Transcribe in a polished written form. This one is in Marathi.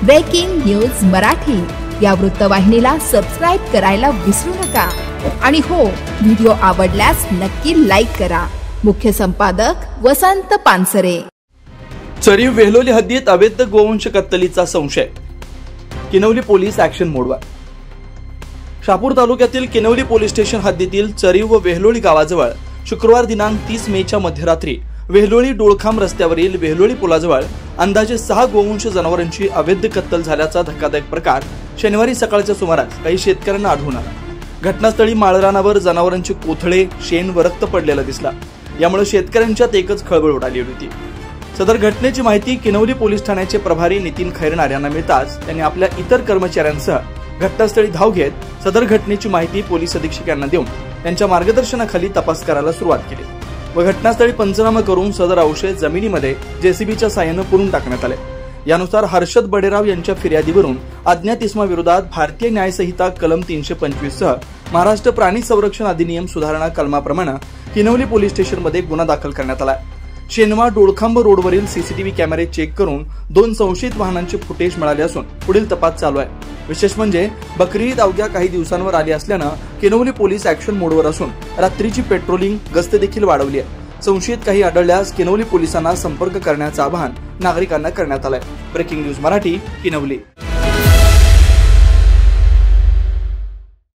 ब्रेकिंग न्यूज मराठी या वृत्तवाहिनीला सबस्क्राइब करायला विसरू नका आणि हो, व्हिडिओ आवडल्यास नक्की लाईक करा। मुख्य संपादक वसंत पानसरे। चरीव वेल्होली हद्दीत अवैध गोवंश कत्तलीचा संशय, किनवली पोलीस ऍक्शन मोडवर। शहापूर तालुक्यातील किनवली पोलीस स्टेशन हद्दीतील चरीव व वेल्होली गावाजवळ शुक्रवार दिनांक 30 मेच्या मध्यरात्री वेल्होली डोळखाम रस्त्यावरील वेल्होली पुलाजवळ अंदाजे 6 गोवंश जनावरांची अवैध कत्तल झाल्याचा धक्कादायक प्रकार शनिवारी सकाळच्या सुमारास काही शेतकऱ्यांना आढळून आला। घटनास्थळी माळरानावर जनावरांचे कोथळे, शेण व रक्त पडलेला दिसला। यामुळे शेतकऱ्यांच्यात एकच खळबळ उडाली होती। सदर घटनेची माहिती किनवली पोलीस ठाण्याचे प्रभारी नितीन खैरनार यांना मिळताच त्यांनी आपल्या इतर कर्मचाऱ्यांसह घटनास्थळी धाव घेत सदर घटनेची माहिती पोलीस अधीक्षक यांना देऊन त्यांच्या मार्गदर्शनाखाली तपास करायला सुरुवात केली व घटनास्थळी पंचनामा करून सदर अवशेष जमिनीमध्ये जेसीबीच्या साहाय्याने पुरून टाकण्यात आले। यानुसार हर्षद बडेराव यांच्या फिर्यादीवरून अज्ञात इसमाविरोधात भारतीय न्याय संहिता कलम 325 सह महाराष्ट्र प्राणी संरक्षण अधिनियम सुधारणा कलमाप्रमाणे किनवली पोलीस स्टेशनमध्ये गुन्हा दाखल करण्यात आला। शेनवा डोळखांब रोडवरील सीसीटीव्ही कॅमेरे चेक करून 2 संशयित वाहनांचे फुटेज मिळाले असून पुढील तपास चालू आहे। विशेष म्हणजे बकरी ईद अवघ्या काही दिवसांवर आली असल्याने किनवली पोलीस ऍक्शन मोडवर असून रात्रीची पेट्रोलिंग गस्त देखील वाढवली आहे। संशयित काही आढळल्यास किनवली पोलिसांना संपर्क करण्याचे आवाहन नागरिकांना करण्यात आले आहे। Breaking news Marathi, Kinwali.